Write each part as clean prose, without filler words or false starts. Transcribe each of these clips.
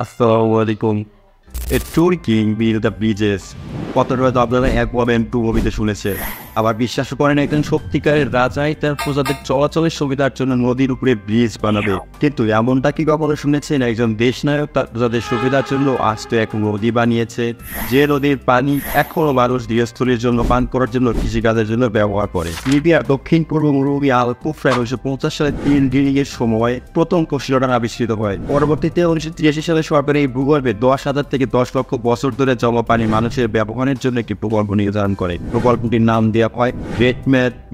আসসালামু আলাইকুম। এ টুর্কিং বিল the Bridges কথাটা হয়তো আপনারা এক ওয়াবেন টু মুভিতে শুনেছে। আবার বিশ্বাস করেন একজন সত্যিকারের রাজাই তার প্রজাদের চলাচলের সুবিধার জন্য নদীর উপরে ব্রিজ বানাবে। কিন্তু এমনটা কি কখনো শুনেছেন একজন দেশনায়ক তার প্রজাদের সুবিধার জন্য আস্ত এক নদী বানিয়েছে, যে নদীর পানি এখনো মানুষ গৃহস্থলীর জন্য পান করার জন্য কৃষিকাজের জন্য ব্যবহার করে। লিবিয়ার দক্ষিণ পূর্ব মরুভূমি আল কুফরায় 1950 সালে তিন ড্রিলিং এর সময় প্রথম কৌশলটা আবিষ্কৃত হয়। পরবর্তীতে 1983 সালে সরকার এই ভূগর্ভে 10,000 থেকে 10 লক্ষ বছর ধরে জমা পানি মানুষের ব্যবহারের জন্য একটি প্রকল্প নির্ধারণ করে। প্রকল্পটির নাম দেওয়া হয় গ্রেট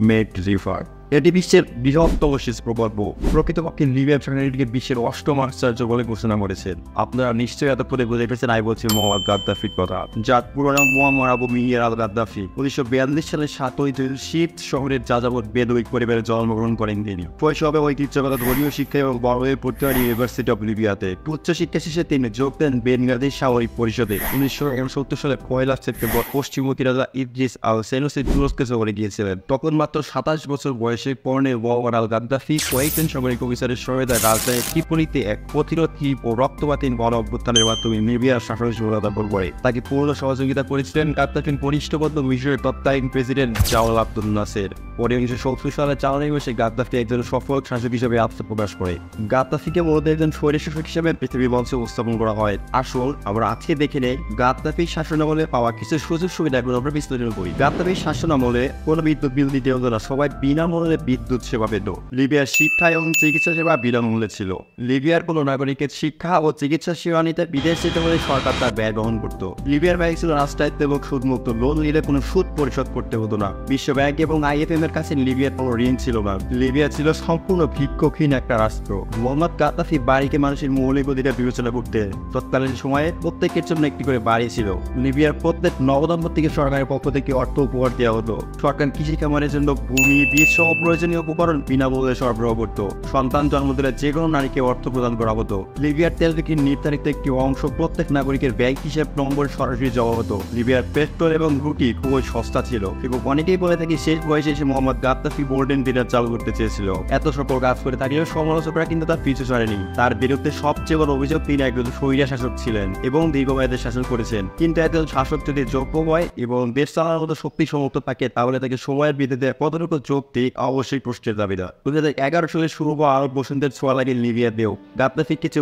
মেড রিভার। এটি বিশ্বের বৃহত্তম সেচ প্রকল্প। প্রকৃতপক্ষে লিবিয়া এটিকে বিশ্বের 8ম আশ্চর্য বলে ঘোষণা করেছেন। আপনারা নিশ্চয়ই এতক্ষণে বুঝে পেরেছেন আমি বলছি মোহাম্মদ গাদ্দাফির কথা, যার পুরো নাম মুয়াম্মার আবু মিহির আল গাদ্দাফি। 1942 সালে 7ই জুন শীত শহরের যাযাবর বেদুইক পরিবারে জন্মগ্রহণ করেন তিনি। শৈশবে ঐতিহ্যগত ধর্মীয় শিক্ষা এবং বড় হয়ে পড়তে হয় ইউনিভার্সিটি অব লিবিয়াতে। উচ্চশিক্ষা শেষে তিনি যোগ দেন বেনগাজি সামরিক পরিষদে। 1971 সালে 1 সেপ্টেম্বর পশ্চিমবঙ্গী রাজা ইদ্রিস আল সেনুসি তুরস্কে সফরে গিয়েছিলেন। তখন মাত্র 27 বছর বয়সে কর্নেল মুয়াম্মার আল গাদ্দাফি কয়েকজন সামরিক অফিসারের সহায়তায় রাজধানী ট্রিপোলিতে এক প্রতিরোধী ও রক্তপাতহীন গণ অভ্যুত্থানের মাধ্যমে লিবিয়ার শাসন সফলতা করে। তাকে পূর্ণ সহযোগিতা করেছিলেন গাদ্দাফির ঘনিষ্ঠবদ্ধ মিশরের তৎকালীন প্রেসিডেন্ট জামাল আব্দুল নাসের। পরে 1970 সালে জানুয়ারি মাসে গাদ্দাফি একজন সফল শাসক হিসেবে আত্মপ্রকাশ করে। গাদ্দাফিকে মূলত একজন স্বৈরশাসক হিসেবে পৃথিবী মঞ্চে উপস্থাপন করা হয়। আসল আমরা আজকে দেখে নেই গাদ্দাফির শাসনামলে পাওয়া কিছু সুযোগ সুবিধাগুলো আমরা বিশ্লেষণ করি। গাদ্দাফির শাসনামলে কোনো বিদ্যুৎ বিল দিতে হতো না, সবাই বিনামূল্যে বিদ্যুৎ সেবা পেত। লিবিয়ার শিক্ষা এবং চিকিৎসা সেবা বিনামূল্যে ছিল। লিবিয়ার কোনো নাগরিকের শিক্ষা ও চিকিৎসা সেবা নিতে বিদেশ যেতে হলে সরকার তার ব্যয় বহন করত। লিবিয়ার ব্যাংক ছিল রাষ্ট্রায়ত্ত এবং সুদমুক্ত। লোন নিলে কোনো সুদ পরিশোধ করতে হতো না। বিশ্ব ব্যাংক এবং IFM এর কাছে লিবিয়ার কোনো ঋণ ছিল না। লিবিয়া ছিল সম্পূর্ণ ভিক্ষুকহীন একটা রাষ্ট্র। মোহাম্মদ গাদ্দাফি বাড়িকে মানুষের মৌলিক অধিকার বিবেচনা করতে। তৎকালীন সময়ে প্রত্যেকের জন্য একটি করে বাড়ি ছিল। লিবিয়ার প্রত্যেক নবদম্পতিকে সরকারের পক্ষ থেকে অর্থ উপহার দেওয়া হতো। সরকার কৃষি খামারের জন্য ভূমি, বীজ সহ প্রয়োজনীয় উপকরণ বিনামূল্যে সরবরাহ করত। সন্তান জন্ম দিলে যে কোনো নারীকে অর্থ প্রদান করা হতো। লিবিয়ার তেল বিক্রির নির্ধারিত একটি অংশ প্রত্যেক নাগরিকের ব্যাংক হিসেব নম্বর সরাসরি জমা হতো। লিবিয়ার পেট্রোল এবং রুটি খুবই সস্তা ছিল এবং অনেকেই বলে থাকি শেষ বয়সে এসে মোহাম্মদ গাদ্দাফি গোল্ডেন দিনার চালু করতে চেয়েছিল। এত সফল কাজ করে থাকলেও সমালোচকরা কিন্তু তার পিছু ছাড়েনি। তার বিরুদ্ধে সবচেয়ে বড় অভিযোগ তিনি একজন স্বৈরা শাসক ছিলেন এবং দীর্ঘমেয়াদে শাসন করেছেন। কিন্তু একজন শাসক যদি যোগ্য হয় এবং দেশ চালানোর মতো শক্তি সমর্থ থাকে তাহলে তাকে সময়ের বিরুদ্ধে কতটুকু যুক্তি অবশ্যই প্রশ্নের দাবিদার। 2011 সালে শুরু হওয়া আরব বসন্তের ছোঁয়া লাগে লিবিয়াতেও। গাদ্দাফি কিছু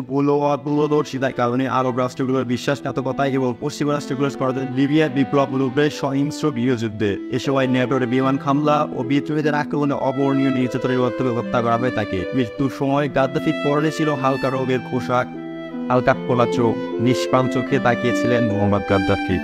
দূরদর্শিতার কারণে আরব রাষ্ট্রগুলোর বিশ্বাসঘাতকতা এবং পশ্চিম রাষ্ট্রগুলোর লিবিয়ার বিপ্লব রূপে সহিংস্র গৃহযুদ্ধে। এ সময় নেটোর বিমান হামলা ও বিদ্রোহীদের আক্রমণে অবর্ণীয় নির্যাতনের মাধ্যমে হত্যা করা হয় তাকে। মৃত্যুর সময় গাদ্দাফির পরনে ছিল হালকা রঙের পোশাক, হালকা খোলা চোখ, নিষ্পাম চোখে তাকিয়েছিলেন মোহাম্মদ গাদ্দাফি।